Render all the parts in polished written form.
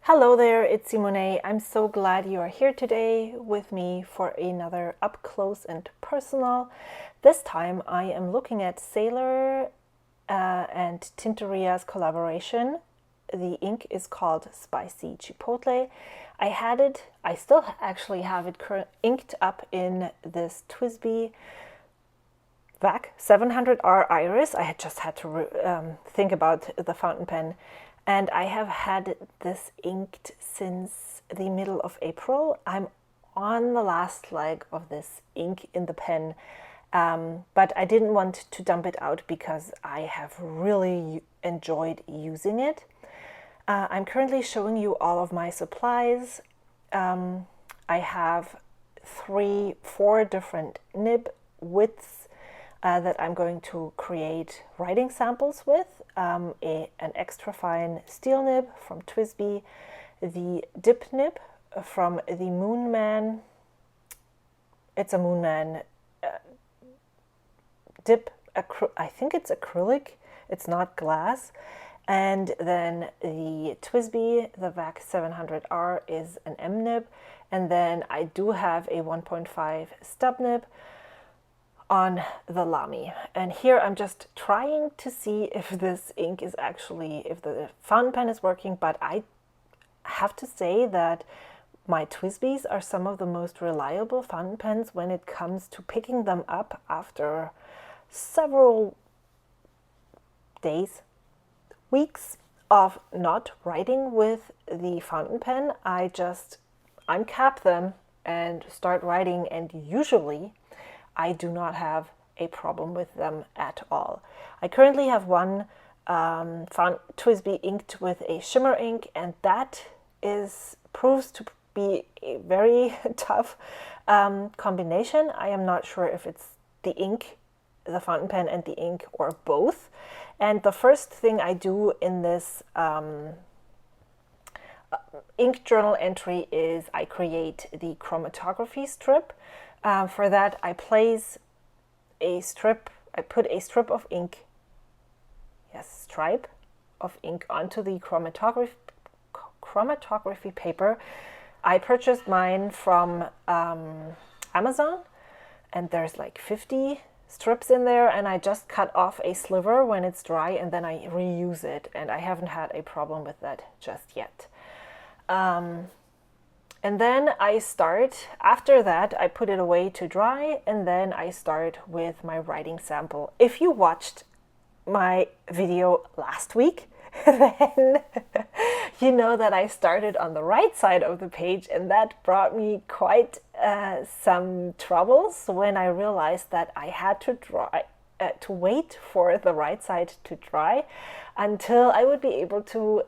Hello there, it's Simone. I'm so glad you are here today with me for another up close and personal. This time I am looking at Sailor and Tinterias collaboration. The ink is called Spicy Chipotle. I still actually have it inked up in this TWSBI VAC 700R Iris. I had just had to think about the fountain pen. And I have had this inked since the middle of April. I'm on the last leg of this ink in the pen, but I didn't want to dump it out because I have really enjoyed using it. I'm currently showing you all of my supplies. I have 4 different nib widths that I'm going to create writing samples with. An extra fine steel nib from TWSBI, the dip nib from the Moonman. It's a Moonman dip, I think it's acrylic, it's not glass. And then the TWSBI, the VAC 700R, is an M nib. And then I do have a 1.5 stub nib on the Lamy. And here I'm just trying to see if this ink is actually, if the fountain pen is working, but I have to say that my TWSBIs are some of the most reliable fountain pens when it comes to picking them up after several days, weeks of not writing with the fountain pen. I just uncap them and start writing, and usually I do not have a problem with them at all. I currently have one TWSBI inked with a shimmer ink, and that proves to be a very tough combination. I am not sure if it's the ink, the fountain pen, and the ink, or both. And the first thing I do in this ink journal entry is I create the chromatography strip. For that, I place a strip, I put a strip of ink, stripe of ink onto the chromatography paper. I purchased mine from Amazon, and there's like 50 strips in there, and I just cut off a sliver when it's dry, and then I reuse it, and I haven't had a problem with that just yet. And then I start, after that, I put it away to dry, and then I start with my writing sample. If you watched my video last week, then you know that I started on the right side of the page, and that brought me quite some troubles when I realized that I had to wait for the right side to dry until I would be able to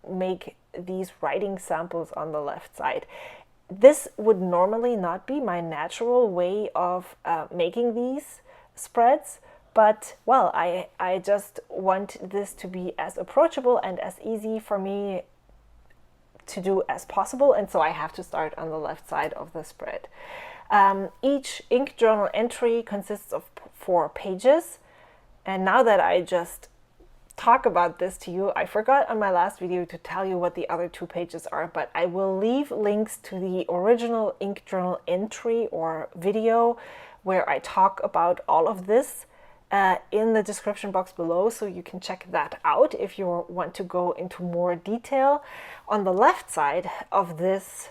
make these writing samples on the left side. This would normally not be my natural way of making these spreads, but well, I just want this to be as approachable and as easy for me to do as possible, and so I have to start on the left side of the spread. Each ink journal entry consists of 4 pages, and now that I just talk about this to you, I forgot on my last video to tell you what the other 2 pages are, but I will leave links to the original ink journal entry or video where I talk about all of this in the description box below, so you can check that out if you want to go into more detail. On the left side of this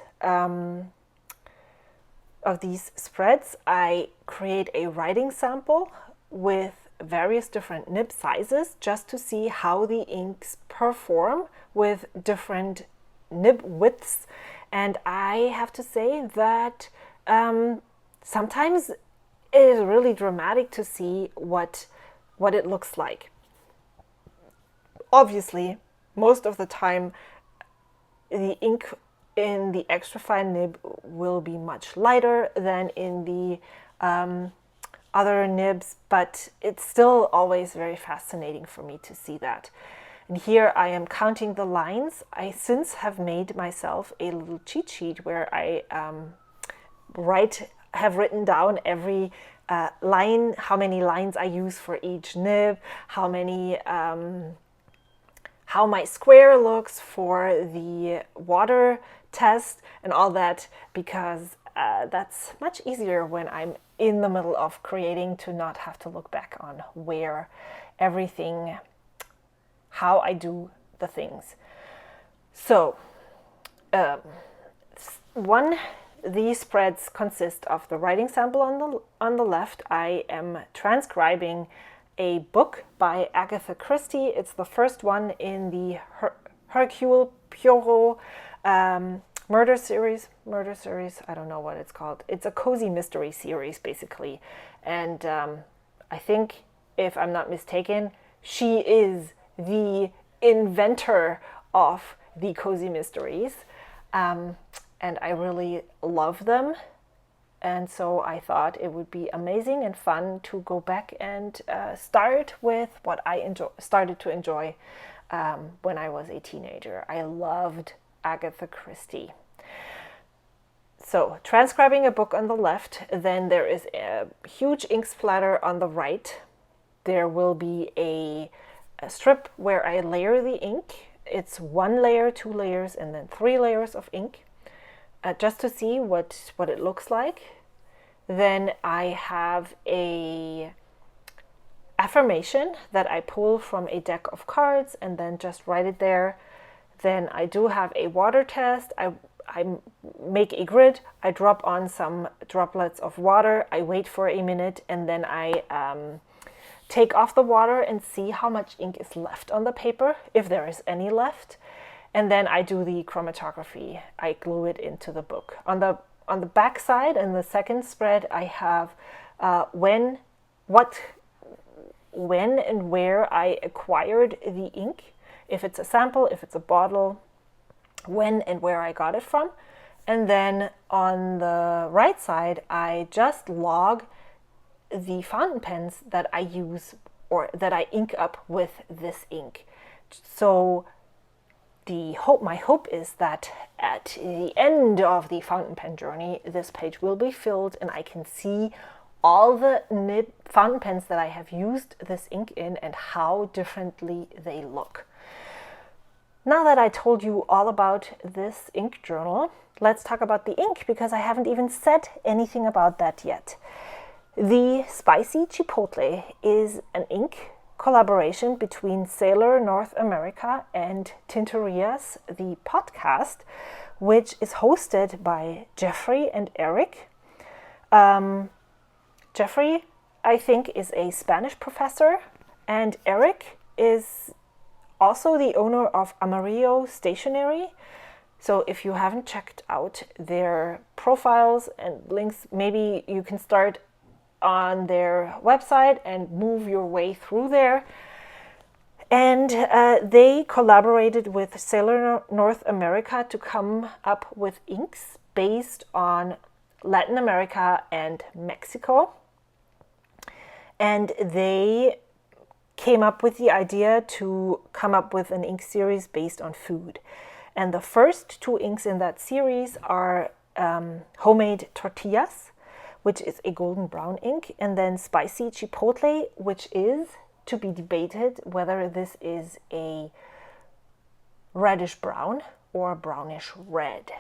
of these spreads, I create a writing sample with various different nib sizes just to see how the inks perform with different nib widths. And I have to say that sometimes it is really dramatic to see what it looks like. Obviously, most of the time the ink in the extra fine nib will be much lighter than in the other nibs, but it's still always very fascinating for me to see that. And here I am counting the lines. I since have made myself a little cheat sheet where I have written down every line, how many lines I use for each nib, how how my square looks for the water test and all that, because that's much easier when I'm in the middle of creating, to not have to look back on where everything, how I do the things. So these spreads consist of the writing sample on the left. I am transcribing a book by Agatha Christie. It's the first one in the Hercule Poirot murder series. I don't know what it's called. It's a cozy mystery series, basically. And I think, if I'm not mistaken, she is the inventor of the cozy mysteries. And I really love them. And so I thought it would be amazing and fun to go back and start with what I started to enjoy when I was a teenager. I loved Agatha Christie. So, transcribing a book on the left, then there is a huge ink splatter on the right. There will be a strip where I layer the ink. It's 1 layer, 2 layers, and then 3 layers of ink, just to see what it looks like. Then I have a affirmation that I pull from a deck of cards and then just write it there. Then I do have a water test. I make a grid, I drop on some droplets of water, I wait for a minute, and then I take off the water and see how much ink is left on the paper, if there is any left. And then I do the chromatography. I glue it into the book. On the back side, in the second spread, I have when and where I acquired the ink, if it's a sample, if it's a bottle, when and where I got it from. And then on the right side, I just log the fountain pens that I use, or that I ink up with this ink. So my hope is that at the end of the fountain pen journey, this page will be filled and I can see all the fountain pens that I have used this ink in and how differently they look. Now that I told you all about this ink journal, let's talk about the ink, because I haven't even said anything about that yet. The Spicy Chipotle is an ink collaboration between Sailor North America and Tinterias, the podcast, which is hosted by Jeffrey and Eric. Jeffrey, I think, is a Spanish professor, and Eric is also the owner of Amarillo Stationery. So if you haven't checked out their profiles and links, maybe you can start on their website and move your way through there. And they collaborated with Sailor North America to come up with inks based on Latin America and Mexico. And they came up with the idea to come up with an ink series based on food. And the first 2 inks in that series are homemade tortillas, which is a golden brown ink, and then Spicy Chipotle, which is to be debated whether this is a reddish brown or brownish red.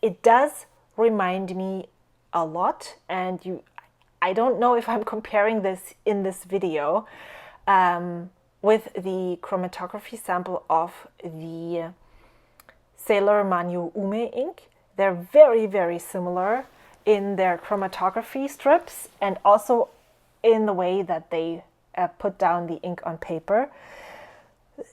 It does remind me a lot, and I don't know if I'm comparing this in this video with the chromatography sample of the Sailor Manyo Ume ink. They're very, very similar in their chromatography strips and also in the way that they put down the ink on paper.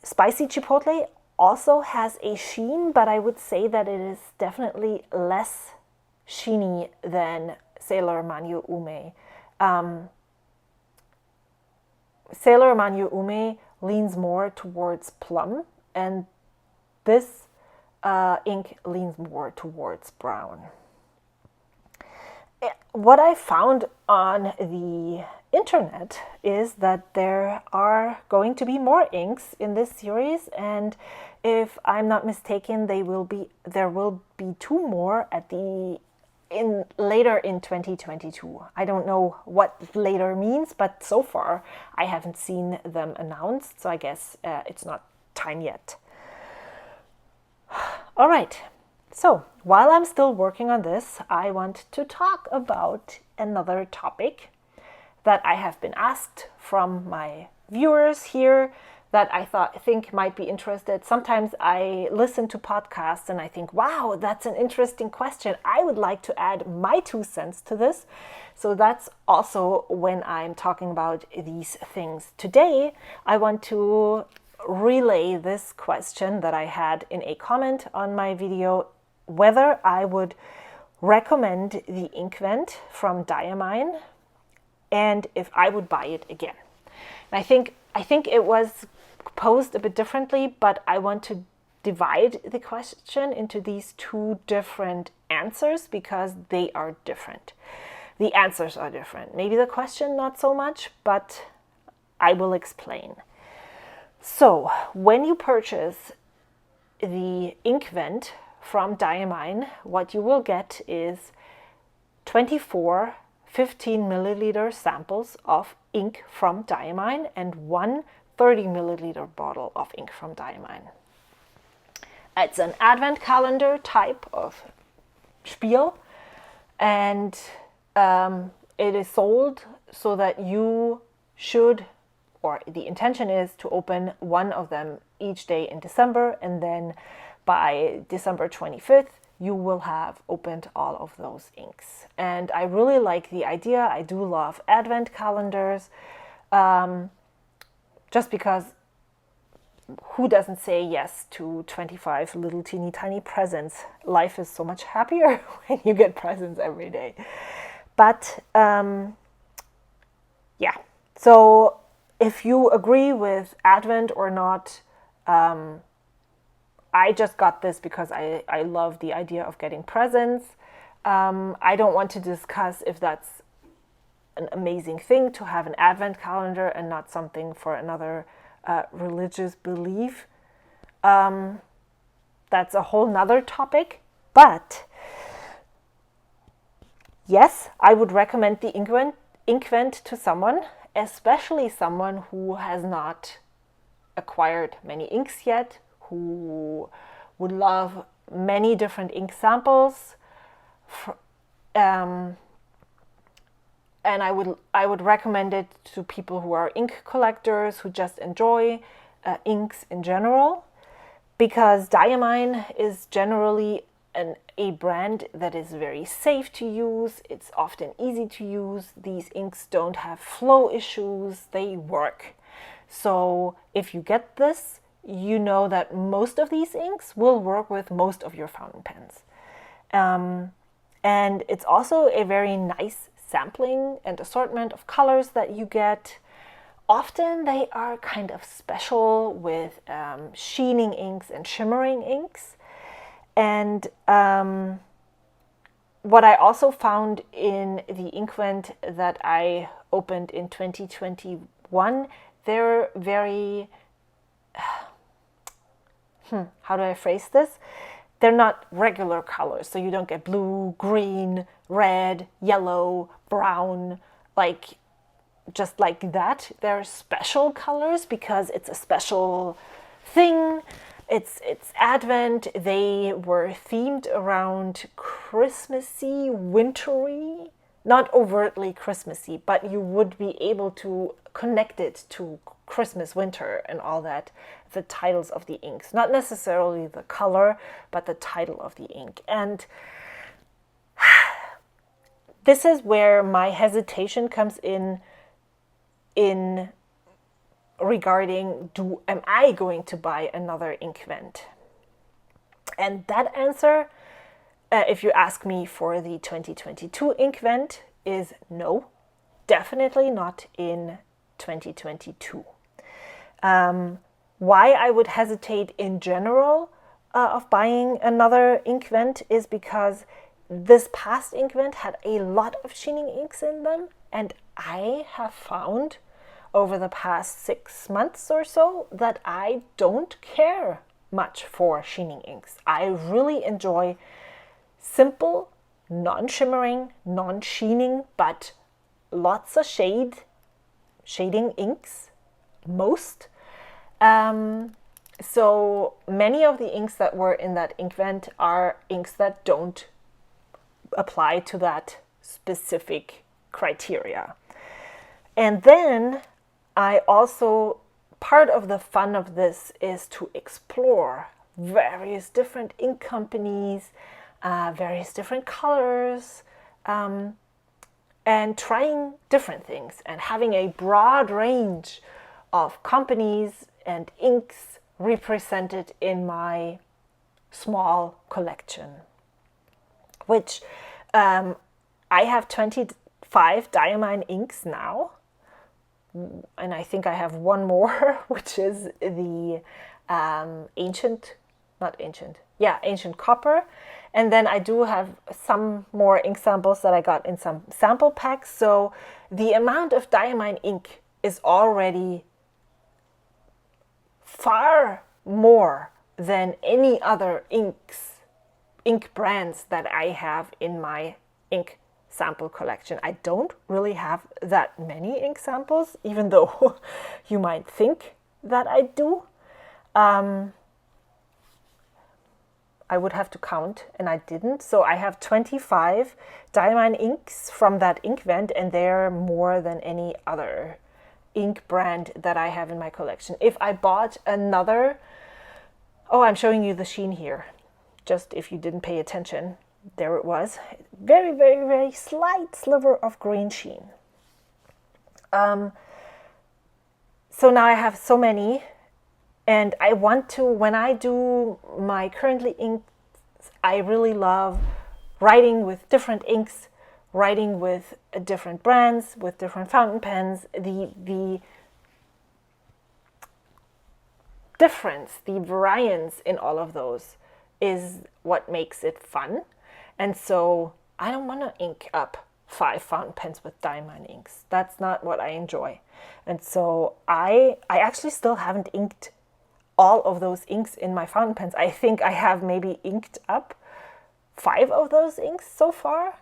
Spicy Chipotle also has a sheen, but I would say that it is definitely less sheeny than Sailor Manyo Ume. Sailor Manyo Ume leans more towards plum, and this ink leans more towards brown. What I found on the internet is that there are going to be more inks in this series, and if I'm not mistaken, there will be 2 more later in 2022. I don't know what later means, but so far I haven't seen them announced, so I guess it's not time yet. All right, so while I'm still working on this, I want to talk about another topic that I have been asked from my viewers here that I think might be interested. Sometimes I listen to podcasts and I think, wow, that's an interesting question. I would like to add my 2 cents to this. So that's also when I'm talking about these things. Today, I want to relay this question that I had in a comment on my video, whether I would recommend the InkVent from Diamine and if I would buy it again. And I think it was posed a bit differently, but I want to divide the question into these 2 different answers because they are different. The answers are different. Maybe the question not so much, but I will explain. So, when you purchase the InkVent from Diamine, what you will get is 24 15 milliliter samples of ink from Diamine and 1 30 milliliter bottle of ink from Diamine. It's an advent calendar type of spiel, and it is sold so that you should, or the intention is to open one of them each day in December, and then by December 25th, you will have opened all of those inks. And I really like the idea. I do love advent calendars, just because who doesn't say yes to 25 little teeny tiny presents? Life is so much happier when you get presents every day. But yeah, so if you agree with Advent or not, I just got this because I love the idea of getting presents. I don't want to discuss if that's an amazing thing to have an Advent calendar and not something for another religious belief. That's a whole nother topic. But yes, I would recommend the InkVent to someone, especially someone who has not acquired many inks yet, who would love many different ink samples. And I would recommend it to people who are ink collectors, who just enjoy inks in general, because Diamine is generally a brand that is very safe to use. It's often easy to use. These inks don't have flow issues. They work. So if you get this, you know that most of these inks will work with most of your fountain pens. And it's also a very nice sampling and assortment of colors that you get. Often they are kind of special with sheening inks and shimmering inks. And what I also found in the InkVent that I opened in 2021, they're very, how do I phrase this? They're not regular colors, so you don't get blue, green, red, yellow, brown, just like that. They're special colors because it's a special thing. It's Advent. They were themed around Christmassy, wintry, not overtly Christmassy, but you would be able to connect it to Christmas, winter, and all that, the titles of the inks. Not necessarily the color, but the title of the ink. And this is where my hesitation comes in regarding, am I going to buy another InkVent? And that answer, if you ask me for the 2022 InkVent, is no, definitely not in 2022. Why I would hesitate in general of buying another InkVent is because this past InkVent had a lot of sheening inks in them, and I have found over the past 6 months or so that I don't care much for sheening inks. I really enjoy simple, non-shimmering, non-sheening, but lots of shading inks, most. So many of the inks that were in that InkVent are inks that don't apply to that specific criteria. And then I also, part of the fun of this is to explore various different ink companies, various different colors, and trying different things and having a broad range of companies and inks represented in my small collection, which I have 25 Diamine inks now, and I think I have one more, which is the ancient copper. And then I do have some more ink samples that I got in some sample packs. So the amount of Diamine ink is already far more than any other ink brands that I have in my ink sample collection. I don't really have that many ink samples, even though you might think that I do. I would have to count, and I didn't. So I have 25 Diamine inks from that InkVent, and they're more than any other ink brand that I have in my collection. If I bought another, oh, I'm showing you the sheen here, just if you didn't pay attention. There it was. Very, very, very slight sliver of green sheen. So now I have so many, and I want to, when I do my currently inks, I really love writing with different inks, writing with different brands, with different fountain pens. The difference, the variance in all of those is what makes it fun. And so I don't want to ink up 5 fountain pens with Diamine inks. That's not what I enjoy. And so I actually still haven't inked all of those inks in my fountain pens. I think I have maybe inked up 5 of those inks so far.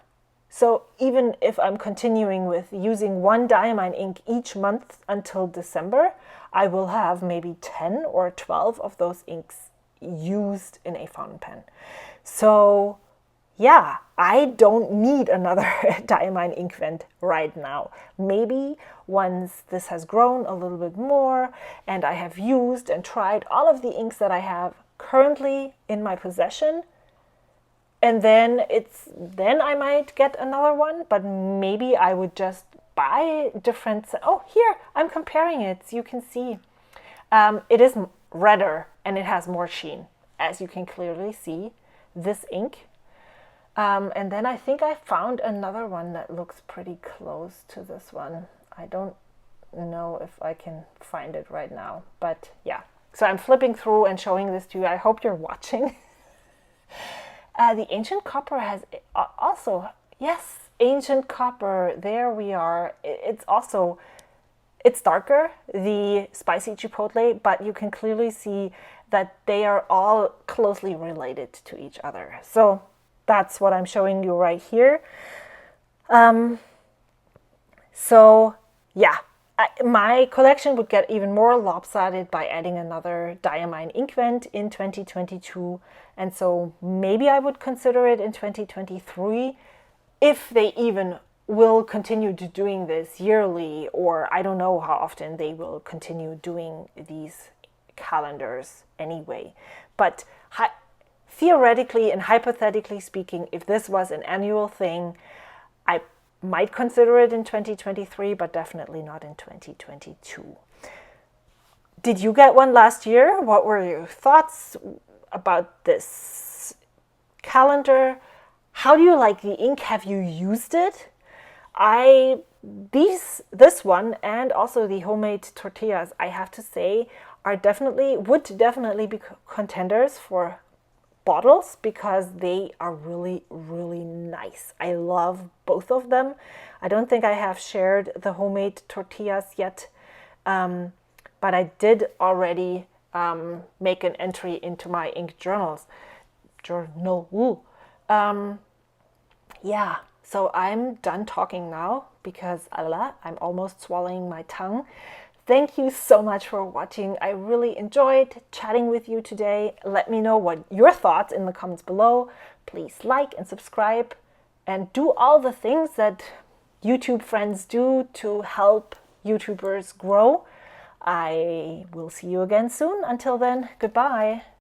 So even if I'm continuing with using one Diamine ink each month until December, I will have maybe 10 or 12 of those inks used in a fountain pen. So yeah, I don't need another Diamine InkVent right now. Maybe once this has grown a little bit more and I have used and tried all of the inks that I have currently in my possession, and then I might get another one, but maybe I would just buy different. Oh, here, I'm comparing it so you can see. It is redder and it has more sheen, as you can clearly see, this ink. And then I think I found another one that looks pretty close to this one. I don't know if I can find it right now, but yeah. So I'm flipping through and showing this to you. I hope you're watching. The ancient copper has also, yes, ancient copper. There we are. It's darker, the spicy chipotle, but you can clearly see that they are all closely related to each other. So that's what I'm showing you right here. So yeah, my collection would get even more lopsided by adding another Diamine InkVent in 2022. And so maybe I would consider it in 2023 if they even will continue to doing this yearly, or I don't know how often they will continue doing these calendars anyway. But theoretically and hypothetically speaking, if this was an annual thing, I might consider it in 2023, but definitely not in 2022. Did you get one last year? What were your thoughts about this calendar? How do you like the ink? Have you used it? This one and also the homemade tortillas, I have to say, would definitely be contenders for bottles because they are really, really nice. I love both of them. I don't think I have shared the homemade tortillas yet, but I did already make an entry into my ink journal. Yeah, so I'm done talking now because I'm almost swallowing my tongue. Thank you so much for watching. I really enjoyed chatting with you today. Let me know what your thoughts in the comments below. Please like and subscribe and do all the things that YouTube friends do to help YouTubers grow. I will see you again soon. Until then, goodbye.